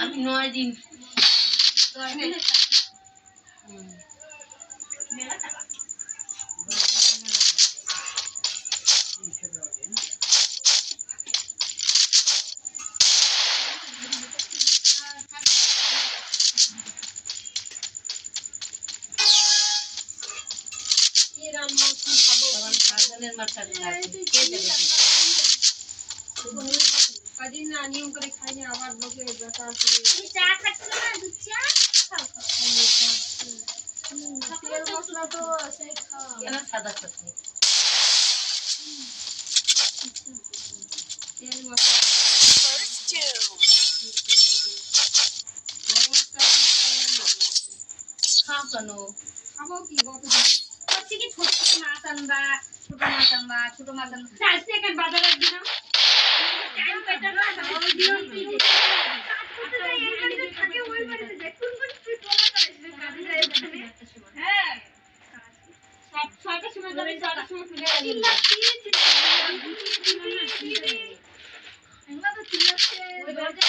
আমি 9 দিন कदी ना नियम करे खाइने आवाज लोके बेटा से ये चा खाते ना दूध चा तेल मसला तो सही खा केना सादा चटनी तेल मसला First two. খাও কেন খাবো কি গত হচ্ছে কি ছোট ছোট মাছ আনবা ছোট মাছ আনবা চাইছে একটা বাজারে একদিন টাইম পেটা না ওই দিন কি কাজ করতে যাই এই বাড়িতে থাকে ওই বাড়িতে যাই কোন কোন তুই তোলা করিস কাজে যাই ওখানে হ্যাঁ সব ছয়টার সময় যাবে 6টার সময় ফিরে আসবি আমরা তো চিল্লাচ্ছে ওই দরজা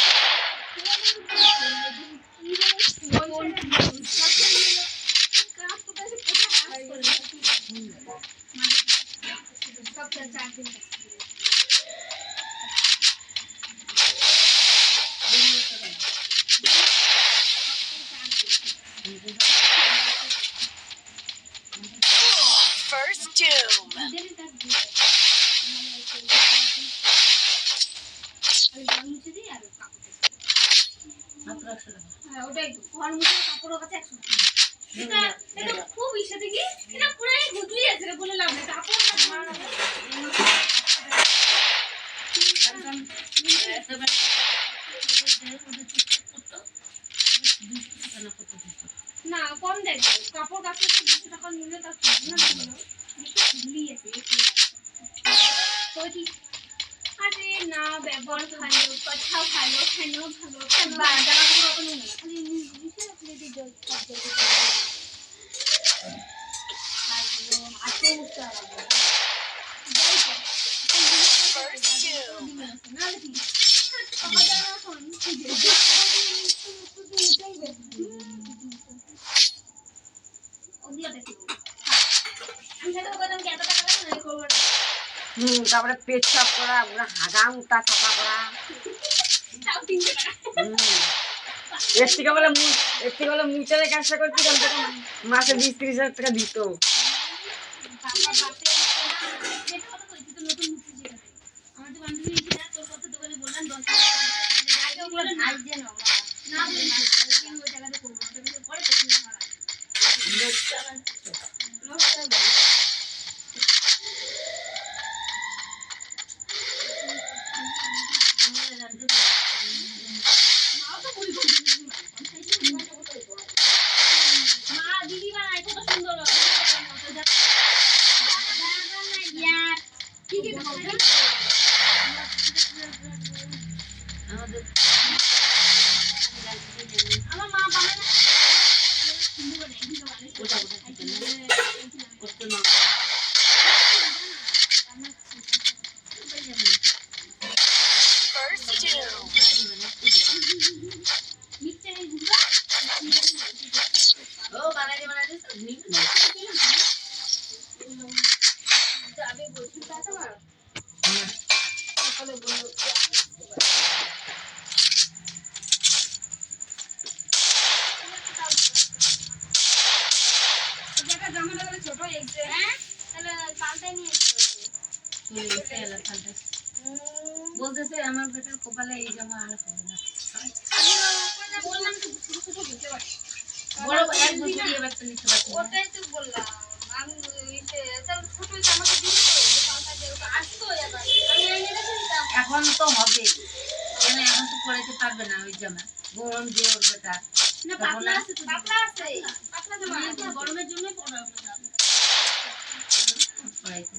First doom. ওটাই তো ঘর মুছে কাপড়ের কাছে 100 টাকা এটা খুব ইচ্ছে দেখি এটা পুরাই গুজলি আছে রে বলে লাভ নেই কাপড় না কম দেয় কাপড় কাছে 200 টাকা নিলে তার গুজলি আছে তো ঠিক আরে না ব্যবহার ভালো কথাও ভালো খানো ভালো জামা কাপড় অত নেই খালি নিচে আপনি দি জল সব জল আজকে উঠতে হবে First doom. না দেখি বাবা জানা কোন ওদিকে দেখি আমি তো বললাম কি এত টাকা লাগে না করব তারপরে পেট সাফ করা হাগা মুতা সাফা করা তাও 300 টাকা এর থেকে বলে মুচারে কাজটা করতে মাসে 20-30 হাজার টাকা দিত বাবা বাপে যেটা কথা কইছি তো নতুন মুক্তি যেটা আমাদের বান্ধবী এটা তোর কথা তো বলে বললাম 10 টাকা আগে বলে ভাই দেন না বলে না ওই জায়গাতে করব ওটা কিছু পরে তো কিনে মারা লোকটা মা দিদি বানায় কত সুন্দর কি কি আমাদের আমার মা বানায় না ওটা করতে না First doom. মিক্সচারে ও বানাই দে সবনি যাবে বলছি কাটা মার সকালে বললো জায়গা জামাটা বলে ছোট হয়েছে হ্যাঁ তাহলে পাল্টাই নিয়ে বলতেছে আমার বেটার কপালে এই জামা আর হবে না আমি বললাম তো ছোট ছোট হতে পারে বড় এক বছর দিয়ে বাচ্চা নিতে পারছি ওটাই তো বললাম আমি তাহলে ছোট জামাটা দিয়ে তো পাল্টা দিয়ে আসতো এবার আমি এনে রেখে দিতাম এখন তো হবে মানে এখন তো পড়াইতে পারবে না ওই জামা গরম দিয়ে ওর বেটা না পাতলা আছে তো পাতলা জামা গরমের জন্য পড়াবো পড়াইতে